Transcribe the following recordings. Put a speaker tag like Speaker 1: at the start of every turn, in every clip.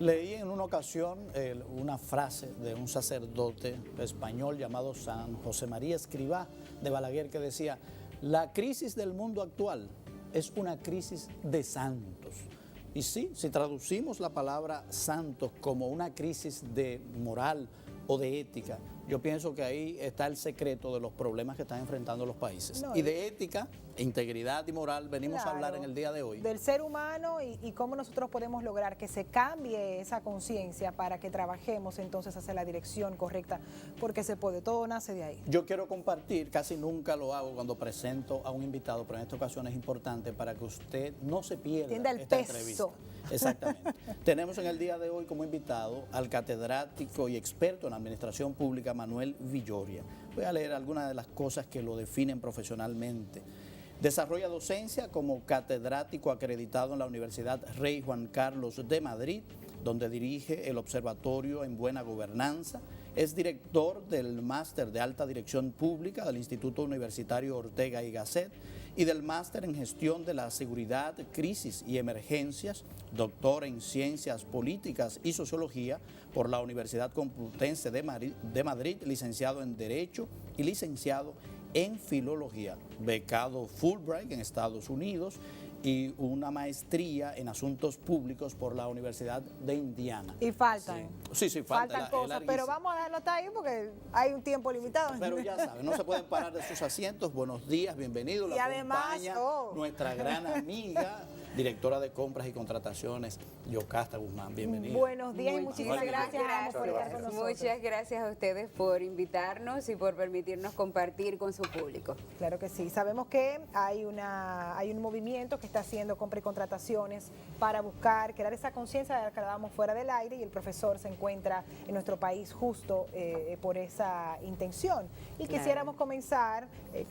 Speaker 1: Leí en una ocasión una frase de un sacerdote español llamado San José María Escrivá de Balaguer que decía: la crisis del mundo actual es una crisis de santos. Y sí, si traducimos la palabra santos como una crisis de moral o de ética, yo pienso que ahí está el secreto de los problemas que están enfrentando los países.
Speaker 2: No,
Speaker 1: y de ética, integridad y moral venimos a hablar en
Speaker 2: claro,
Speaker 1: el día de hoy.
Speaker 2: del ser humano y cómo nosotros podemos lograr que se cambie esa conciencia para que trabajemos entonces hacia la dirección correcta, porque se puede, todo nace de ahí.
Speaker 1: Yo quiero compartir, casi nunca lo hago cuando presento a un invitado, pero en esta ocasión es importante para que usted no se pierda
Speaker 2: Entienda el
Speaker 1: esta
Speaker 2: peso.
Speaker 1: entrevista. Exactamente. Tenemos en el día de hoy como invitado al catedrático y experto en administración pública Manuel Villoria. Voy a leer algunas de las cosas que lo definen profesionalmente. Desarrolla docencia como catedrático acreditado en la Universidad Rey Juan Carlos de Madrid, donde dirige el Observatorio en Buena Gobernanza. Es director del Máster de Alta Dirección Pública del Instituto Universitario Ortega y Gasset y del Máster en Gestión de la Seguridad, Crisis y Emergencias, doctor en Ciencias Políticas y Sociología por la Universidad Complutense de Madrid, licenciado en Derecho y licenciado en Filología, becado Fulbright en Estados Unidos y una maestría en Asuntos Públicos por la Universidad de Indiana.
Speaker 2: Y faltan.
Speaker 1: Sí,
Speaker 2: Faltan cosas, pero vamos a dejarlo hasta ahí porque hay un tiempo limitado.
Speaker 1: Pero ya saben, no se pueden parar de sus asientos. Buenos días, bienvenidos.
Speaker 2: Y además,
Speaker 1: nuestra gran amiga, directora de compras y contrataciones, Yocasta Guzmán. Bienvenida.
Speaker 2: Buenos días y muchísimas gracias por estar con nosotros.
Speaker 3: Muchas gracias a ustedes por invitarnos y por permitirnos compartir con su público.
Speaker 2: Claro que sí. Sabemos que hay un movimiento que está haciendo compra y contrataciones para buscar crear esa conciencia de la que hablábamos fuera del aire, y el profesor se encuentra en nuestro país justo por esa intención. Y quisiéramos comenzar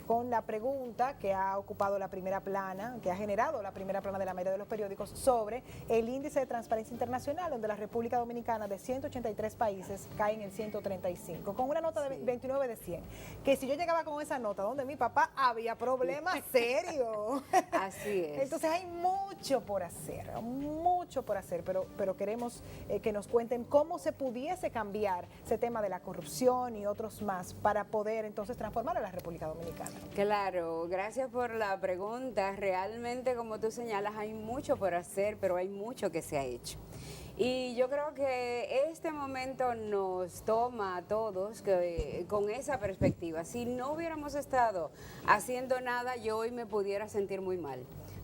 Speaker 2: con la pregunta que ha ocupado la primera plana, que ha generado la primera plana de la mayoría de los periódicos, sobre el índice de transparencia internacional, donde la República Dominicana de 183 países cae en el 135, con una nota de 29 de 100. Que si yo llegaba con esa nota donde mi papá, había problemas serios.
Speaker 3: Así es.
Speaker 2: Entonces hay mucho por hacer, pero queremos que nos cuenten cómo se pudiese cambiar ese tema de la corrupción y otros más para poder entonces transformar a la República Dominicana.
Speaker 3: Claro, gracias por la pregunta. Realmente, como tú señalas, hay mucho por hacer, pero hay mucho que se ha hecho. Y yo creo que este momento nos toma a todos con esa perspectiva. Si no hubiéramos estado haciendo nada, yo hoy me pudiera sentir muy mal.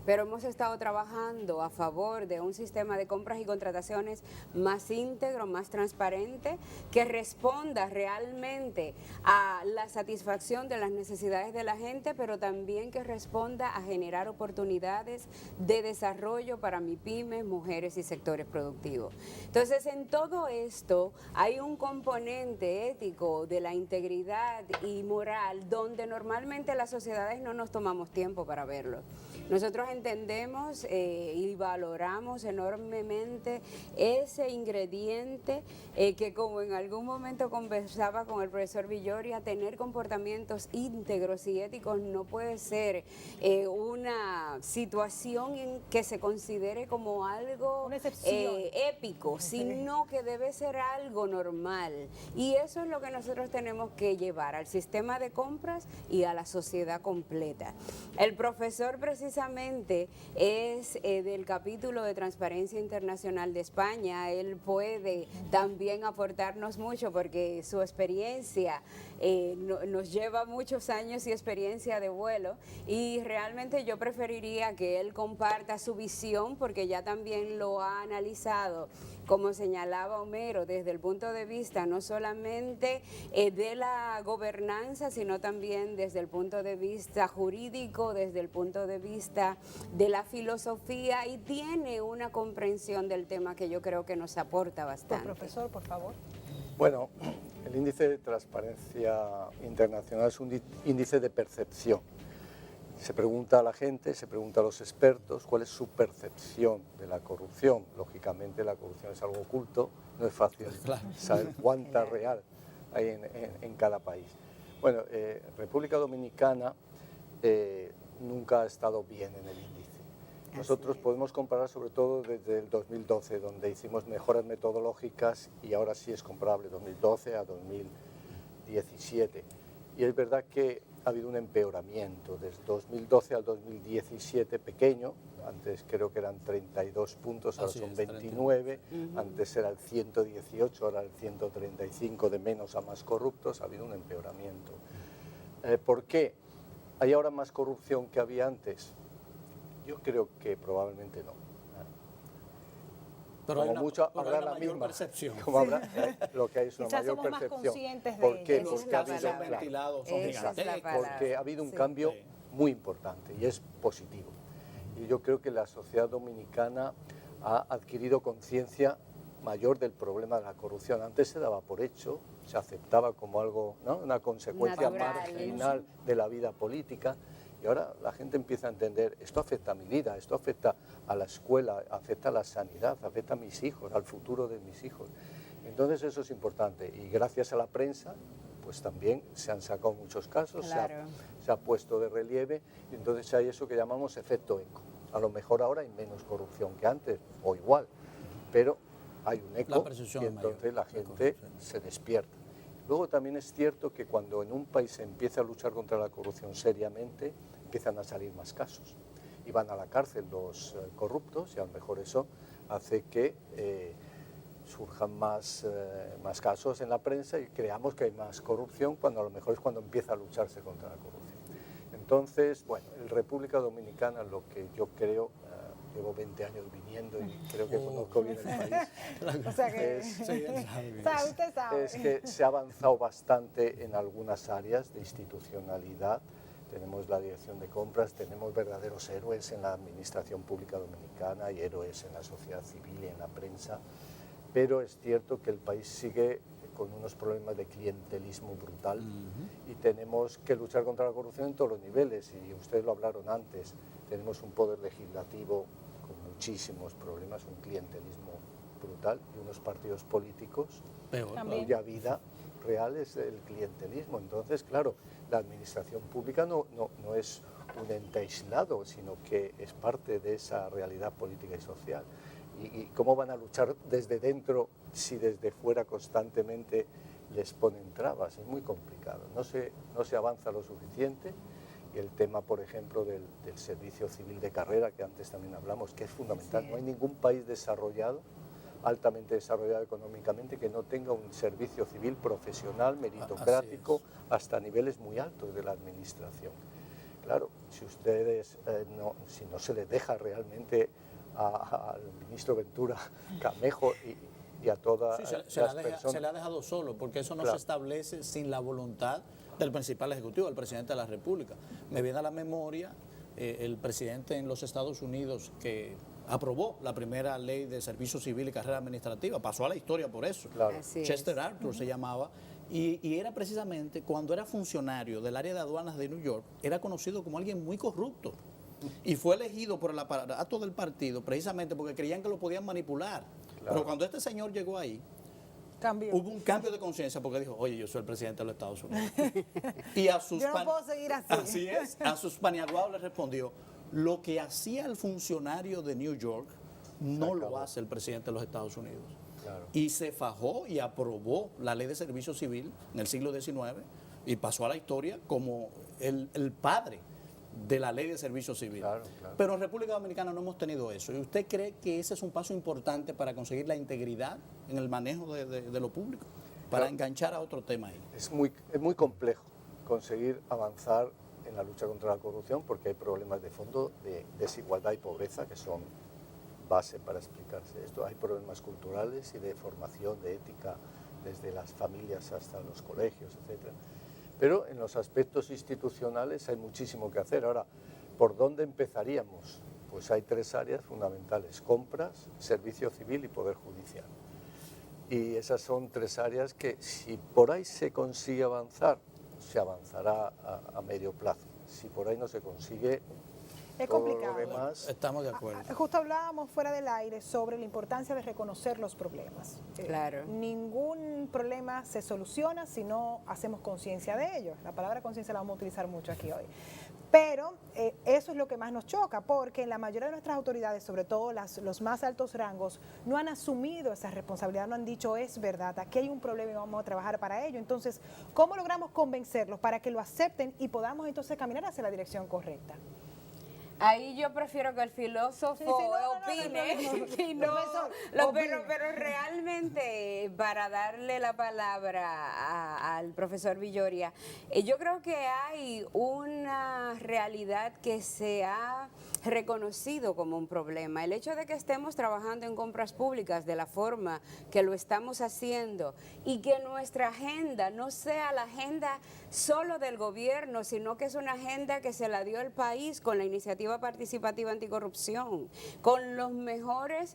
Speaker 3: Pero hemos estado trabajando a favor de un sistema de compras y contrataciones más íntegro, más transparente, que responda realmente a la satisfacción de las necesidades de la gente, pero también que responda a generar oportunidades de desarrollo para MIPYMES, mujeres y sectores productivos. Entonces, en todo esto hay un componente ético de la integridad y moral donde normalmente las sociedades no nos tomamos tiempo para verlo. Nosotros entendemos y valoramos enormemente ese ingrediente que, como en algún momento conversaba con el profesor Villoria, tener comportamientos íntegros y éticos no puede ser una situación en que se considere como algo épico, sino que debe ser algo normal. Y eso es lo que nosotros tenemos que llevar al sistema de compras y a la sociedad completa. El profesor precisamente es del capítulo de Transparencia Internacional de España. Él puede también aportarnos mucho porque su experiencia nos lleva muchos años y experiencia de vuelo, y realmente yo preferiría que él comparta su visión porque ya también lo ha analizado, como señalaba Homero, desde el punto de vista no solamente de la gobernanza, sino también desde el punto de vista jurídico, desde el punto de vista de la filosofía, y tiene una comprensión del tema que yo creo que nos aporta bastante.
Speaker 2: Profesor, por favor.
Speaker 4: Bueno, el índice de transparencia internacional es un índice de percepción. Se pregunta a la gente, se pregunta a los expertos cuál es su percepción de la corrupción. Lógicamente la corrupción es algo oculto, no es fácil saber cuánta real hay en cada país. Bueno, República Dominicana nunca ha estado bien en el índice. Nosotros
Speaker 3: es.
Speaker 4: podemos comparar sobre todo desde el 2012, donde hicimos mejoras metodológicas y ahora sí es comparable 2012 a 2017. Y es verdad que ha habido un empeoramiento desde 2012 al 2017 pequeño, antes creo que eran 32 puntos, ahora
Speaker 1: Así
Speaker 4: son
Speaker 1: es,
Speaker 4: 29, antes era el 118, ahora el 135 de menos a más corruptos, ha habido un empeoramiento. ¿Por qué? ¿Hay ahora más corrupción que había antes? Yo creo que probablemente no.
Speaker 1: Pero hay
Speaker 4: Como
Speaker 1: una,
Speaker 4: mucho
Speaker 1: pero hay
Speaker 4: habrá
Speaker 1: una
Speaker 4: la
Speaker 1: mayor
Speaker 4: misma.
Speaker 1: percepción.
Speaker 4: Como habrá, lo que hay es una
Speaker 2: Quizás
Speaker 4: mayor
Speaker 2: somos más
Speaker 4: percepción.
Speaker 2: conscientes de
Speaker 4: ¿Por qué?
Speaker 2: ello.
Speaker 3: Esa es
Speaker 4: Porque
Speaker 3: la
Speaker 4: ha habido,
Speaker 3: palabra.
Speaker 4: claro,
Speaker 1: ventilados son
Speaker 3: Esa es la
Speaker 1: gigantescos.
Speaker 3: palabra.
Speaker 4: porque ha habido un
Speaker 3: Sí.
Speaker 4: cambio
Speaker 1: Sí.
Speaker 4: muy importante y es positivo. Y yo creo que la sociedad dominicana ha adquirido conciencia mayor del problema de la corrupción. Antes se daba por hecho, se aceptaba como algo, ¿no?, una consecuencia
Speaker 3: Natural.
Speaker 4: marginal de la vida política. Y ahora la gente empieza a entender, esto afecta a mi vida, esto afecta a la escuela, afecta a la sanidad, afecta a mis hijos, al futuro de mis hijos. Entonces eso es importante y gracias a la prensa pues también se han sacado muchos casos,
Speaker 3: Claro.
Speaker 4: se ha puesto de relieve y entonces hay eso que llamamos efecto eco. A lo mejor ahora hay menos corrupción que antes o igual, pero hay un
Speaker 1: La
Speaker 4: eco
Speaker 1: percepción
Speaker 4: y
Speaker 1: es mayor,
Speaker 4: entonces la
Speaker 1: la
Speaker 4: gente
Speaker 1: corrupción.
Speaker 4: se despierta. Luego también es cierto que cuando en un país se empieza a luchar contra la corrupción seriamente, empiezan a salir más casos y van a la cárcel los corruptos y a lo mejor eso hace que surjan más casos en la prensa y creamos que hay más corrupción cuando a lo mejor es cuando empieza a lucharse contra la corrupción. Entonces, bueno, en República Dominicana lo que yo creo, llevo 20 años viniendo y creo que conozco bien el país,
Speaker 2: O sea que,
Speaker 4: Es-
Speaker 1: Sí, él sabe bien.
Speaker 2: sabe, usted sabe.
Speaker 4: es que se ha avanzado bastante en algunas áreas de institucionalidad. Tenemos la dirección de compras, tenemos verdaderos héroes en la administración pública dominicana y héroes en la sociedad civil y en la prensa, pero es cierto que el país sigue con unos problemas de clientelismo brutal y tenemos que luchar contra la corrupción en todos los niveles y ustedes lo hablaron antes, tenemos un poder legislativo con muchísimos problemas, un clientelismo brutal y unos partidos políticos
Speaker 1: Peor.
Speaker 2: También.
Speaker 4: cuya vida real es el clientelismo. Entonces, claro, la administración pública no es un ente aislado, sino que es parte de esa realidad política y social. ¿Y cómo van a luchar desde dentro si desde fuera constantemente les ponen trabas? Es muy complicado. No se avanza lo suficiente. Y el tema, por ejemplo, del servicio civil de carrera, que antes también hablamos, que es fundamental. No hay ningún país desarrollado, altamente desarrollado económicamente, que no tenga un servicio civil profesional, meritocrático, hasta niveles muy altos de la administración. Claro, si ustedes, si no se les deja realmente al ministro Ventura Camejo y a todas
Speaker 1: Sí,
Speaker 4: las personas...
Speaker 1: se le ha dejado solo, porque eso no
Speaker 4: Claro.
Speaker 1: se establece sin la voluntad del principal ejecutivo, el presidente de la República. Me viene a la memoria el presidente en los Estados Unidos que aprobó la primera ley de servicio civil y carrera administrativa, pasó a la historia por eso.
Speaker 4: Claro.
Speaker 3: Así es.
Speaker 1: Chester Arthur se llamaba, y era precisamente cuando era funcionario del área de aduanas de New York, era conocido como alguien muy corrupto. Y fue elegido por el aparato del partido precisamente porque creían que lo podían manipular.
Speaker 4: Claro.
Speaker 1: Pero cuando este señor llegó ahí,
Speaker 2: Cambio.
Speaker 1: hubo un cambio de conciencia porque dijo, oye, yo soy el presidente de los Estados Unidos. Y a sus
Speaker 2: Yo no puedo seguir así.
Speaker 1: Así es. A sus paniaguados le respondió, lo que hacía el funcionario de New York no lo hace el presidente de los Estados Unidos.
Speaker 4: Claro.
Speaker 1: Y se fajó y aprobó la ley de servicio civil en el siglo XIX y pasó a la historia como el padre de la ley de servicio civil.
Speaker 4: Claro, claro.
Speaker 1: Pero en República Dominicana no hemos tenido eso. ¿Y usted cree que ese es un paso importante para conseguir la integridad en el manejo de lo público? Para
Speaker 4: Claro.
Speaker 1: enganchar a otro tema ahí.
Speaker 4: Es muy complejo conseguir avanzar en la lucha contra la corrupción porque hay problemas de fondo de desigualdad y pobreza que son base para explicarse esto. Hay problemas culturales y de formación, de ética, desde las familias hasta los colegios, etc. Pero en los aspectos institucionales hay muchísimo que hacer. Ahora, ¿por dónde empezaríamos? Pues hay tres áreas fundamentales: compras, servicio civil y poder judicial. Y esas son tres áreas que si por ahí se consigue avanzar, se avanzará a medio plazo. Si por ahí no se consigue,
Speaker 2: Es
Speaker 4: todo lo
Speaker 2: complicado.
Speaker 4: demás...
Speaker 1: Estamos de acuerdo.
Speaker 2: Justo hablábamos fuera del aire sobre la importancia de reconocer los problemas.
Speaker 3: Claro.
Speaker 2: Ningún problema se soluciona si no hacemos conciencia de ellos. La palabra conciencia la vamos a utilizar mucho aquí hoy. Pero eso es lo que más nos choca, porque la mayoría de nuestras autoridades, sobre todo los más altos rangos, no han asumido esa responsabilidad, no han dicho es verdad, aquí hay un problema y vamos a trabajar para ello. Entonces, ¿cómo logramos convencerlos para que lo acepten y podamos entonces caminar hacia la dirección correcta?
Speaker 3: Ahí yo prefiero que el filósofo opine, pero realmente para darle la palabra al profesor Villoria, yo creo que hay una realidad que se ha reconocido como un problema. El hecho de que estemos trabajando en compras públicas de la forma que lo estamos haciendo y que nuestra agenda no sea la agenda solo del gobierno, sino que es una agenda que se la dio el país con la iniciativa participativa anticorrupción, con las mejores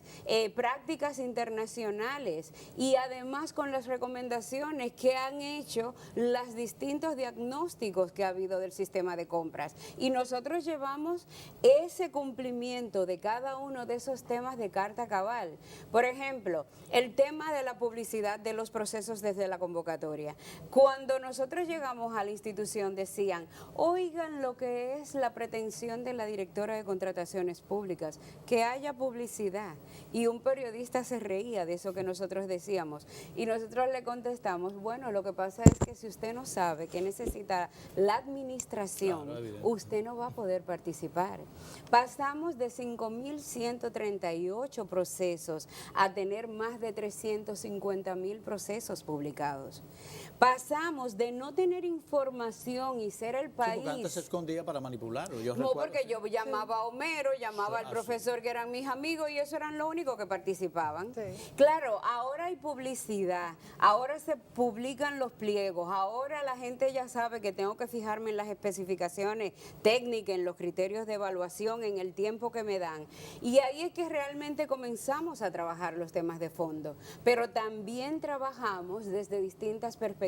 Speaker 3: prácticas internacionales y además con las recomendaciones que han hecho los distintos diagnósticos que ha habido del sistema de compras. Y nosotros llevamos ese cumplimiento de cada uno de esos temas de carta cabal. Por ejemplo, el tema de la publicidad de los procesos desde la convocatoria. Cuando nosotros llegamos a la institución decían, oigan lo que es la pretensión de la directora de contrataciones públicas, que haya publicidad. Y un periodista se reía de eso que nosotros decíamos. Y nosotros le contestamos, bueno, lo que pasa es que si usted no sabe que necesita la administración, claro, usted no va a poder participar. Pasamos de 5.138 procesos a tener más de 350.000 procesos publicados. Pasamos de no tener información y ser el país. Sí,
Speaker 1: porque antes se escondía para manipularlo.
Speaker 3: No, porque yo llamaba a Homero, llamaba al profesor que eran mis amigos y eso eran los únicos que participaban. Sí. Claro, ahora hay publicidad, ahora se publican los pliegos, ahora la gente ya sabe que tengo que fijarme en las especificaciones técnicas, en los criterios de evaluación, en el tiempo que me dan. Y ahí es que realmente comenzamos a trabajar los temas de fondo. Pero también trabajamos desde distintas perspectivas,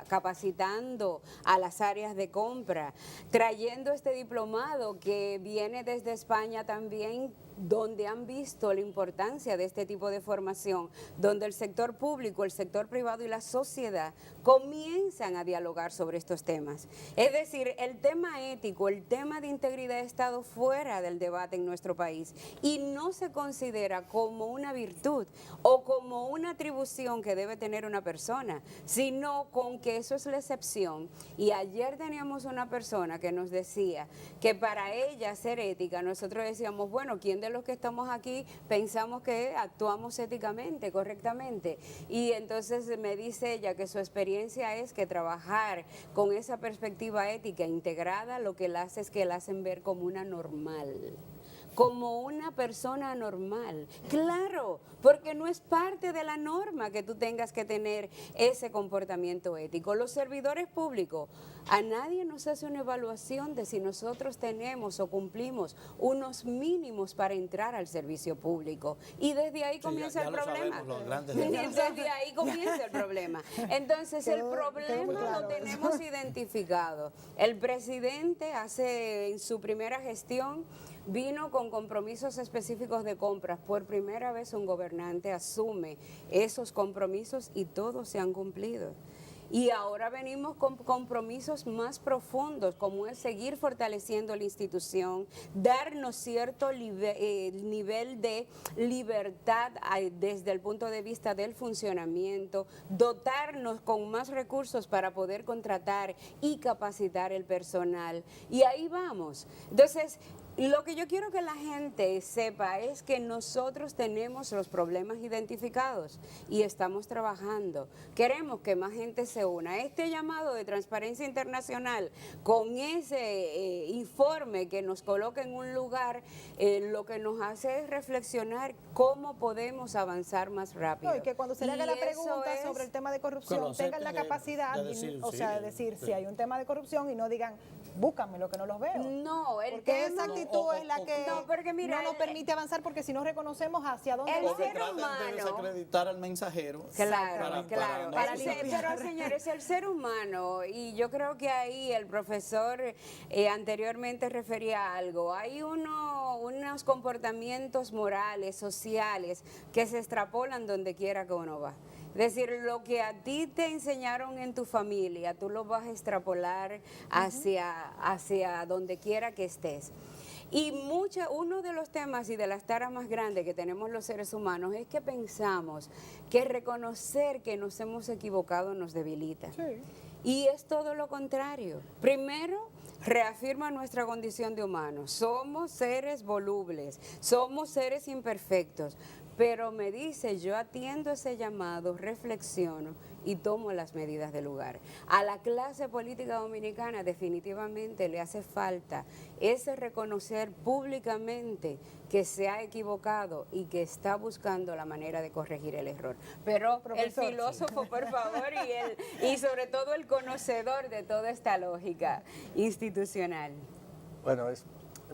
Speaker 3: capacitando a las áreas de compra, trayendo este diplomado que viene desde España también, donde han visto la importancia de este tipo de formación, donde el sector público, el sector privado y la sociedad comienzan a dialogar sobre estos temas. Es decir, el tema ético, el tema de integridad ha estado fuera del debate en nuestro país y no se considera como una virtud o como una atribución que debe tener una persona, sino con que eso es la excepción. Y ayer teníamos una persona que nos decía que para ella ser ética, nosotros decíamos, bueno, ¿quién de los que estamos aquí pensamos que actuamos éticamente, correctamente? Y entonces me dice ella que su experiencia es que trabajar con esa perspectiva ética integrada lo que la hace es que la hacen ver como una normal, como una persona normal. Claro, porque no es parte de la norma que tú tengas que tener ese comportamiento ético. Los servidores públicos, a nadie nos hace una evaluación de si nosotros tenemos o cumplimos unos mínimos para entrar al servicio público. Y desde ahí comienza el problema. Desde ahí comienza el problema. Entonces el problema lo tenemos identificado. El presidente en su primera gestión vino con compromisos específicos de compras. Por primera vez un gobernante asume esos compromisos y todos se han cumplido. Y ahora venimos con compromisos más profundos, como es seguir fortaleciendo la institución, darnos cierto nivel de libertad desde el punto de vista del funcionamiento, dotarnos con más recursos para poder contratar y capacitar el personal. Y ahí vamos. Entonces, lo que yo quiero que la gente sepa es que nosotros tenemos los problemas identificados y estamos trabajando. Queremos que más gente se una. Este llamado de Transparencia Internacional con ese informe que nos coloca en un lugar, lo que nos hace es reflexionar cómo podemos avanzar más rápido.
Speaker 2: No, y que cuando se le haga la pregunta sobre el tema de corrupción, tengan la capacidad de decir si hay un tema de corrupción y no digan, búscame lo que no los veo.
Speaker 3: No,
Speaker 2: porque esa actitud es la que no nos permite avanzar, porque si no reconocemos hacia dónde
Speaker 3: el ser humano
Speaker 1: de desacreditar al mensajero.
Speaker 3: Claro, pero señores, el ser humano, y yo creo que ahí el profesor anteriormente refería a algo, hay unos comportamientos morales, sociales, que se extrapolan donde quiera que uno va. Es decir, lo que a ti te enseñaron en tu familia, tú lo vas a extrapolar hacia donde quiera que estés. Y uno de los temas y de las taras más grandes que tenemos los seres humanos es que pensamos que reconocer que nos hemos equivocado nos debilita.
Speaker 2: Sí.
Speaker 3: Y es todo lo contrario. Primero, reafirma nuestra condición de humanos. Somos seres volubles, somos seres imperfectos. Pero me dice, yo atiendo ese llamado, reflexiono y tomo las medidas del lugar. A la clase política dominicana definitivamente le hace falta ese reconocer públicamente que se ha equivocado y que está buscando la manera de corregir el error. Pero
Speaker 2: Profesor,
Speaker 3: el filósofo, por favor, y sobre todo el conocedor de toda esta lógica institucional.
Speaker 4: Bueno, es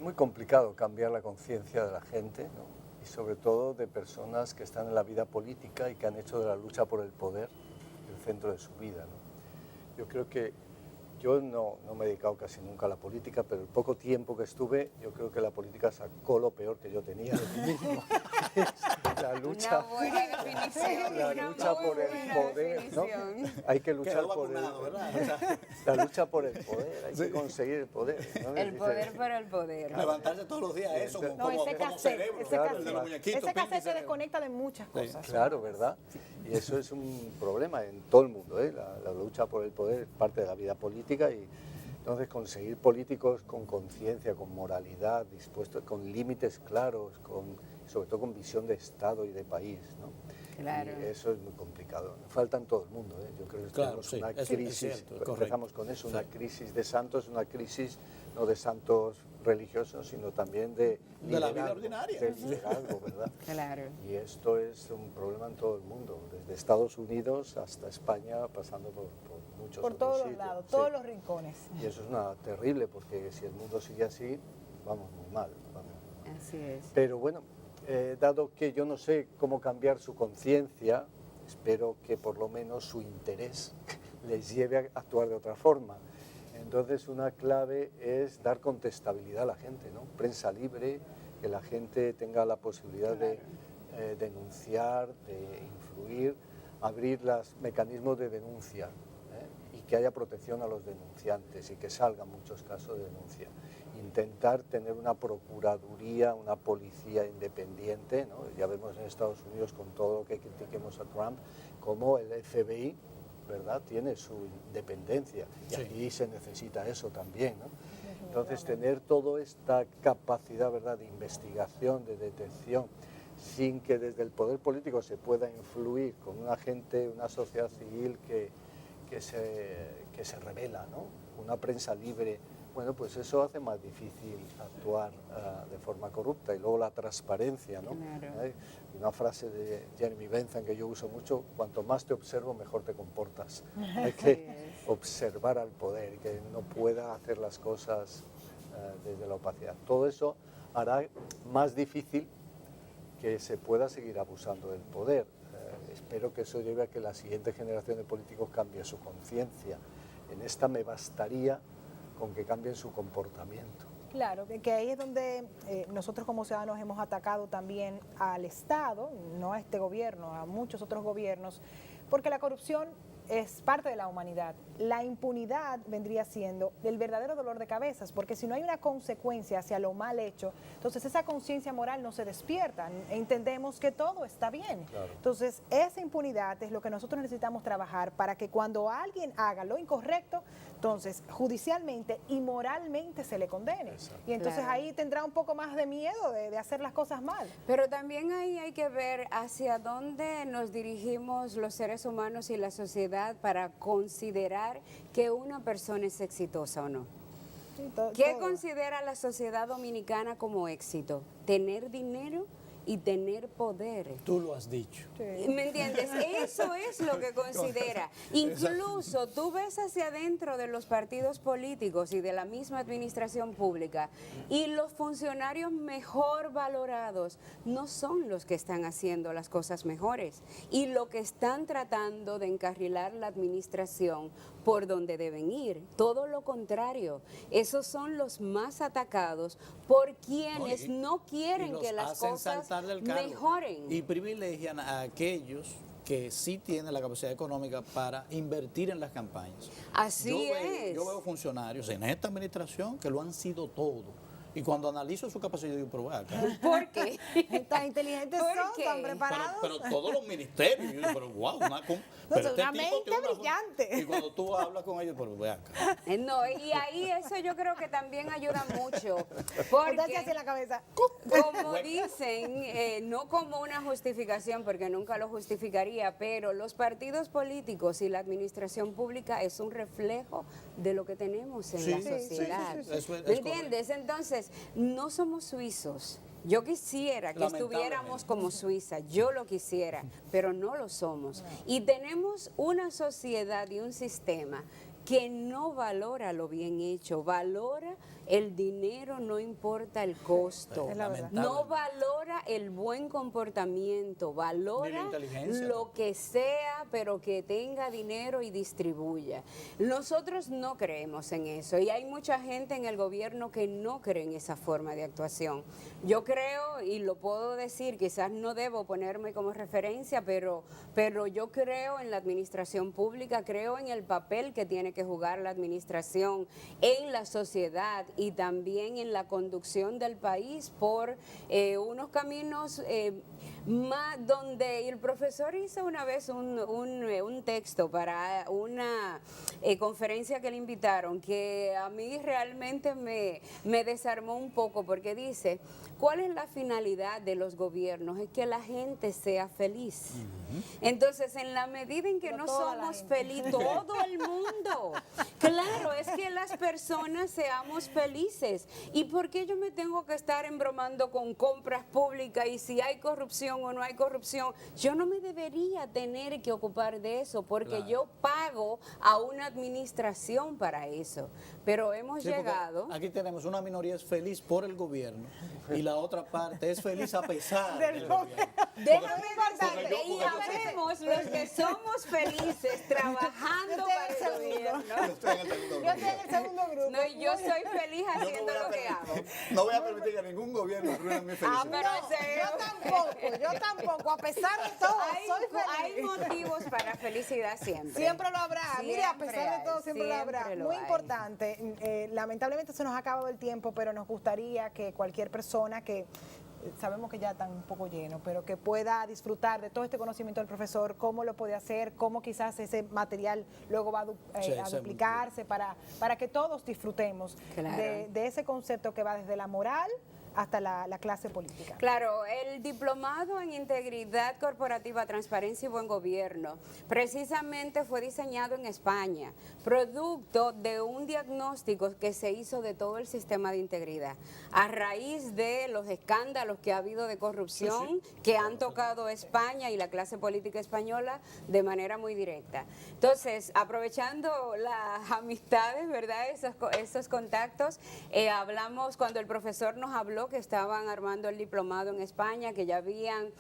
Speaker 4: muy complicado cambiar la conciencia de la gente, ¿no? Y sobre todo de personas que están en la vida política y que han hecho de la lucha por el poder el centro de su vida, ¿no? Yo creo que yo no me he dedicado casi nunca a la política, pero el poco tiempo que estuve, yo creo que la política sacó lo peor que yo tenía de mí mismo. La lucha,
Speaker 3: Una buena definición.
Speaker 4: la
Speaker 3: una
Speaker 4: lucha
Speaker 3: muy
Speaker 4: por el
Speaker 3: buena
Speaker 4: poder, ¿no?
Speaker 3: definición.
Speaker 4: Hay que luchar
Speaker 1: Quedó
Speaker 4: por
Speaker 1: vacunado,
Speaker 4: el,
Speaker 1: ¿verdad? O sea,
Speaker 4: la lucha por el poder, hay que conseguir el poder, ¿no?
Speaker 3: El poder para el poder.
Speaker 1: levantarse todos los días, eso,
Speaker 2: No,
Speaker 1: como
Speaker 2: ese
Speaker 1: como
Speaker 2: cassette,
Speaker 1: cerebro,
Speaker 2: ese
Speaker 1: el de los
Speaker 2: cassette.
Speaker 1: muñequitos,
Speaker 2: Ese
Speaker 1: pinche
Speaker 2: cassette te
Speaker 1: cerebro.
Speaker 2: desconecta de muchas cosas.
Speaker 4: Claro, ¿verdad? Y eso es un problema en todo el mundo, ¿eh? La lucha por el poder es parte de la vida política y entonces conseguir políticos con conciencia, con moralidad, dispuestos, con límites claros, sobre todo con visión de Estado y de país, ¿no?
Speaker 3: Claro.
Speaker 4: Y eso es muy complicado. Falta en todo el mundo, ¿eh? Yo creo que
Speaker 1: Claro,
Speaker 4: tenemos
Speaker 1: sí,
Speaker 4: una
Speaker 1: eso es
Speaker 4: crisis,
Speaker 1: cierto, es correcto.
Speaker 4: empezamos con eso, una
Speaker 1: Sí.
Speaker 4: crisis de santos, una crisis no de santos religiosos, sino también de
Speaker 1: De la vida
Speaker 4: liderazgo,
Speaker 1: ordinaria.
Speaker 4: de liderazgo, ¿verdad?
Speaker 3: Claro.
Speaker 4: Y esto es un problema en todo el mundo, desde Estados Unidos hasta España, pasando por muchos
Speaker 2: Por
Speaker 4: otros
Speaker 2: todos los
Speaker 4: sitios.
Speaker 2: lados,
Speaker 4: Sí.
Speaker 2: todos los rincones.
Speaker 4: Y eso es una terrible, porque si el mundo sigue así, vamos muy mal. Vamos.
Speaker 3: Así es.
Speaker 4: Pero bueno, dado que yo no sé cómo cambiar su conciencia, espero que por lo menos su interés les lleve a actuar de otra forma. Entonces una clave es dar contestabilidad a la gente, ¿no? Prensa libre, que la gente tenga la posibilidad de denunciar, de influir, abrir los mecanismos de denuncia, ¿eh? Y que haya protección a los denunciantes y que salgan muchos casos de denuncia. Intentar tener una procuraduría, una policía independiente, ¿no? Ya vemos en Estados Unidos con todo lo que critiquemos a Trump, como el FBI, ¿verdad?, tiene su independencia y
Speaker 1: Sí.
Speaker 4: aquí se necesita eso también, ¿no? Entonces tener toda esta capacidad, ¿verdad?, de investigación, de detección, sin que desde el poder político se pueda influir con una gente, una sociedad civil que se revela, ¿no? Una prensa libre. Bueno, pues eso hace más difícil actuar de forma corrupta. Y luego la transparencia, ¿no?
Speaker 3: Claro.
Speaker 4: Una frase de Jeremy Bentham que yo uso mucho: cuanto más te observo, mejor te comportas. Hay que observar al poder, que no pueda hacer las cosas desde la opacidad. Todo eso hará más difícil que se pueda seguir abusando del poder. Espero que eso lleve a que la siguiente generación de políticos cambie su conciencia. En esta me bastaría con que cambien su comportamiento.
Speaker 2: Claro, que ahí es donde nosotros como ciudadanos hemos atacado también al Estado, no a este gobierno, a muchos otros gobiernos, porque la corrupción es parte de la humanidad. La impunidad vendría siendo el verdadero dolor de cabezas, porque si no hay una consecuencia hacia lo mal hecho, entonces esa conciencia moral no se despierta, entendemos que todo está bien.
Speaker 4: Claro.
Speaker 2: Entonces esa impunidad es lo que nosotros necesitamos trabajar para que cuando alguien haga lo incorrecto, entonces judicialmente y moralmente se le condene.
Speaker 4: Exacto.
Speaker 2: Y entonces
Speaker 3: Claro.
Speaker 2: ahí tendrá un poco más de miedo de hacer las cosas mal.
Speaker 3: Pero también ahí hay que ver hacia dónde nos dirigimos los seres humanos y la sociedad para considerar que una persona es exitosa o no.
Speaker 2: Sí,
Speaker 3: ¿Qué
Speaker 2: todo.
Speaker 3: considera la sociedad dominicana como éxito? ¿Tener dinero y tener poder?
Speaker 1: Tú lo has dicho.
Speaker 3: ¿Me entiendes? Eso es lo que considera. Incluso tú ves hacia adentro de los partidos políticos y de la misma administración pública y los funcionarios mejor valorados no son los que están haciendo las cosas mejores y lo que están tratando de encarrilar la administración por donde deben ir. Todo lo contrario. Esos son los más atacados por quienes no quieren
Speaker 1: y los
Speaker 3: que las
Speaker 1: hacen
Speaker 3: cosas
Speaker 1: saltar del cargo
Speaker 3: mejoren.
Speaker 1: y privilegian a aquellos que sí tiene la capacidad económica para invertir en las campañas.
Speaker 3: Así es.
Speaker 1: Yo veo funcionarios en esta administración que lo han sido todo. Y cuando analizo su capacidad, yo digo, pero acá.
Speaker 3: ¿Por qué?
Speaker 2: Tan inteligentes
Speaker 3: ¿Por
Speaker 2: son,
Speaker 3: qué?
Speaker 2: tan preparados.
Speaker 1: Pero todos los ministerios, yo digo, pero wow,
Speaker 2: una mente brillante.
Speaker 1: Y cuando tú hablas con ellos, pero ve acá.
Speaker 3: No, y ahí eso yo creo que también ayuda mucho.
Speaker 2: Usted se
Speaker 3: Porque,
Speaker 2: hace en la cabeza.
Speaker 3: como dicen, no como una justificación, porque nunca lo justificaría, pero los partidos políticos y la administración pública es un reflejo de lo que tenemos en
Speaker 1: Sí,
Speaker 3: la
Speaker 1: sí,
Speaker 3: sociedad.
Speaker 1: sí, sí, sí. Eso es
Speaker 3: ¿Me entiendes? Entonces, no somos suizos. Yo quisiera que estuviéramos como Suiza, yo lo quisiera, pero no lo somos. Y tenemos una sociedad y un sistema que no valora lo bien hecho, valora el dinero, no importa el costo,
Speaker 2: Es la verdad.
Speaker 3: no valora el buen comportamiento,
Speaker 1: Ni la
Speaker 3: valora
Speaker 1: inteligencia,
Speaker 3: lo que sea, pero que tenga dinero y distribuya. Nosotros no creemos en eso y hay mucha gente en el gobierno que no cree en esa forma de actuación. Yo creo, y lo puedo decir, quizás no debo ponerme como referencia, pero yo creo en la administración pública, creo en el papel que tiene que jugar la administración en la sociedad y también en la conducción del país por unos caminos más donde el profesor hizo una vez un texto para una conferencia que le invitaron que a mí realmente me desarmó un poco porque dice, ¿cuál es la finalidad de los gobiernos? Es que la gente sea feliz. Entonces, en la medida en que no somos felices, todo el mundo, claro, es que las personas seamos felices. ¿Y por qué yo me tengo que estar embromando con compras públicas y si hay corrupción o no hay corrupción? Yo no me debería tener que ocupar de eso porque
Speaker 1: Claro.
Speaker 3: yo pago a una administración para eso. Pero hemos
Speaker 1: Sí, porque
Speaker 3: llegado...
Speaker 1: aquí tenemos una minoría es feliz por el gobierno y la otra parte es feliz a pesar del gobierno.
Speaker 3: Déjame
Speaker 1: Porque
Speaker 3: contarte,
Speaker 1: yo-
Speaker 3: y habemos los que somos felices trabajando
Speaker 2: Yo
Speaker 3: para
Speaker 2: estoy
Speaker 3: el
Speaker 2: en el
Speaker 3: gobierno.
Speaker 1: Yo estoy en el segundo
Speaker 2: Yo
Speaker 1: grupo.
Speaker 2: estoy en el segundo grupo.
Speaker 3: No, y yo soy feliz
Speaker 1: Yo no
Speaker 3: haciendo
Speaker 1: voy a
Speaker 3: lo que hago.
Speaker 1: permitir- No voy a permitir que ningún gobierno arruine mi
Speaker 2: Ah,
Speaker 1: felicidad.
Speaker 3: pero
Speaker 2: no,
Speaker 3: ese-
Speaker 2: yo tampoco, a pesar de todo, soy
Speaker 3: Hay
Speaker 2: feliz.
Speaker 3: motivos para felicidad siempre.
Speaker 2: Siempre lo habrá. Mire, a
Speaker 3: Siempre
Speaker 2: pesar de todo,
Speaker 3: hay,
Speaker 2: siempre lo habrá.
Speaker 3: siempre lo
Speaker 2: Muy
Speaker 3: hay.
Speaker 2: importante. Lamentablemente se nos ha acabado el tiempo, pero nos gustaría que cualquier persona que sabemos que ya están un poco llenos, pero que pueda disfrutar de todo este conocimiento del profesor, cómo lo puede hacer, cómo quizás ese material luego va
Speaker 1: Sí,
Speaker 2: a
Speaker 1: sí,
Speaker 2: duplicarse para que todos disfrutemos
Speaker 3: Claro.
Speaker 2: de ese concepto que va desde la moral hasta la clase política.
Speaker 3: Claro, el diplomado en integridad corporativa, transparencia y buen gobierno precisamente fue diseñado en España, producto de un diagnóstico que se hizo de todo el sistema de integridad, a raíz de los escándalos que ha habido de corrupción que han tocado España y la clase política española de manera muy directa. Entonces, aprovechando las amistades, ¿verdad? Esos contactos, hablamos cuando el profesor nos habló que estaban armando el diplomado en España, que ya habían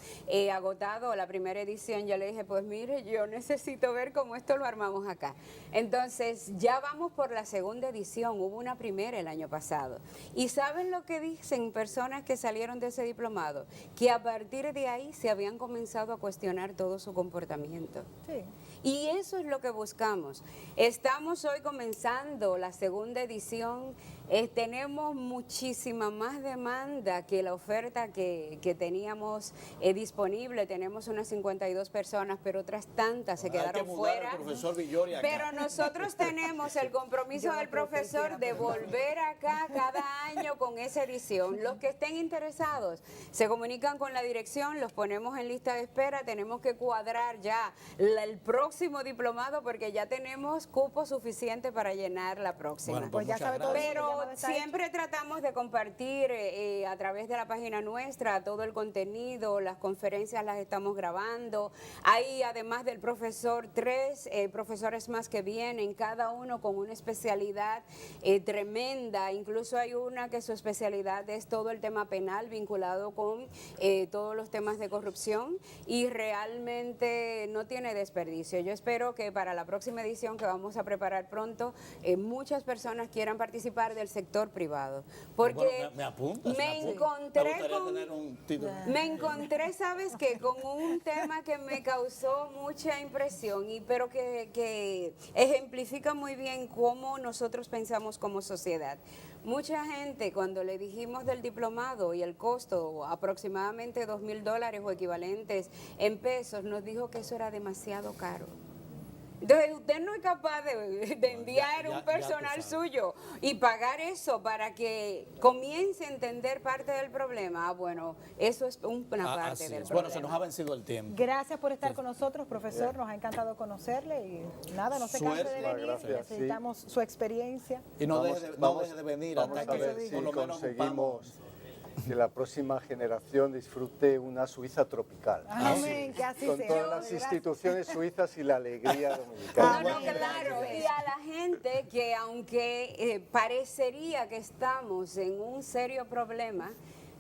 Speaker 3: agotado la primera edición. Yo le dije, pues mire, yo necesito ver cómo esto lo armamos acá. Entonces, ya vamos por la segunda edición, hubo una primera el año pasado. ¿Y saben lo que dicen personas que salieron de ese diplomado? Que a partir de ahí se habían comenzado a cuestionar todo su comportamiento.
Speaker 2: Sí.
Speaker 3: Y eso es lo que buscamos. Estamos hoy comenzando la segunda edición. Tenemos muchísima más demanda que la oferta que teníamos disponible. Tenemos unas 52 personas, pero otras tantas se
Speaker 1: Hay que
Speaker 3: quedaron
Speaker 1: mudar
Speaker 3: fuera.
Speaker 1: al profesor Villori acá.
Speaker 3: Pero nosotros tenemos el compromiso del profesor de volver acá cada año con esa edición. Los que estén interesados se comunican con la dirección, los ponemos en lista de espera. Tenemos que cuadrar ya el próximo diplomado porque ya tenemos cupo suficiente para llenar la próxima.
Speaker 1: Bueno,
Speaker 2: Pues ya
Speaker 1: muchas
Speaker 2: sabe todo.
Speaker 1: gracias.
Speaker 2: el
Speaker 3: Pero
Speaker 2: llamado está
Speaker 3: siempre tratamos de compartir a través de la página nuestra todo el contenido, las conferencias las estamos grabando. Hay, además del profesor, 3 profesores más que vienen, cada uno con una especialidad tremenda. Incluso hay una que es su especialidad es todo el tema penal vinculado con todos los temas de corrupción y realmente no tiene desperdicio. Yo espero que para la próxima edición que vamos a preparar pronto, muchas personas quieran participar del sector privado. Porque
Speaker 1: Bueno, me apuntas,
Speaker 3: me
Speaker 1: gustaría
Speaker 3: encontré
Speaker 1: tener un título.
Speaker 3: me encontré, ¿sabes qué? Con un tema que me causó mucha impresión, pero que ejemplifica muy bien cómo nosotros pensamos como sociedad. Mucha gente, cuando le dijimos del diplomado y el costo, aproximadamente $2,000 o equivalentes en pesos, nos dijo que eso era demasiado caro. Entonces, usted no es capaz de enviar
Speaker 1: ya
Speaker 3: un
Speaker 1: tú
Speaker 3: personal
Speaker 1: sabes.
Speaker 3: suyo y pagar eso para que comience a entender parte del problema. Bueno, eso es una parte
Speaker 1: Así
Speaker 3: del
Speaker 1: es.
Speaker 3: problema.
Speaker 1: Bueno, se nos ha vencido el tiempo.
Speaker 2: Gracias por estar con nosotros, profesor. Nos ha encantado conocerle y nada, no se canse de
Speaker 1: Suerte.
Speaker 2: venir.
Speaker 4: Gracias, sí.
Speaker 2: Necesitamos su experiencia.
Speaker 1: Y no deje de venir
Speaker 4: vamos
Speaker 1: hasta
Speaker 4: a
Speaker 1: que
Speaker 4: ver si
Speaker 1: por lo menos
Speaker 4: conseguimos que la próxima generación disfrute una Suiza tropical.
Speaker 2: Amén, que así
Speaker 4: Con
Speaker 2: sea.
Speaker 4: todas las
Speaker 2: Gracias.
Speaker 4: instituciones suizas y la alegría dominicana.
Speaker 3: No, claro, y a la gente que aunque parecería que estamos en un serio problema,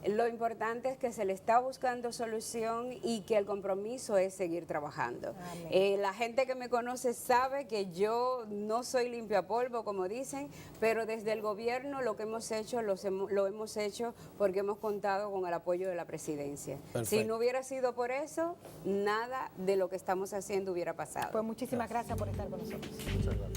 Speaker 3: lo importante es que se le está buscando solución y que el compromiso es seguir trabajando. La gente que me conoce sabe que yo no soy limpiapolvo, como dicen, pero desde el gobierno lo que hemos hecho lo hemos hecho porque hemos contado con el apoyo de la presidencia.
Speaker 1: Perfecto.
Speaker 3: Si no hubiera sido por eso, nada de lo que estamos haciendo hubiera pasado.
Speaker 2: Pues muchísimas gracias por estar con nosotros.
Speaker 4: Muchas gracias.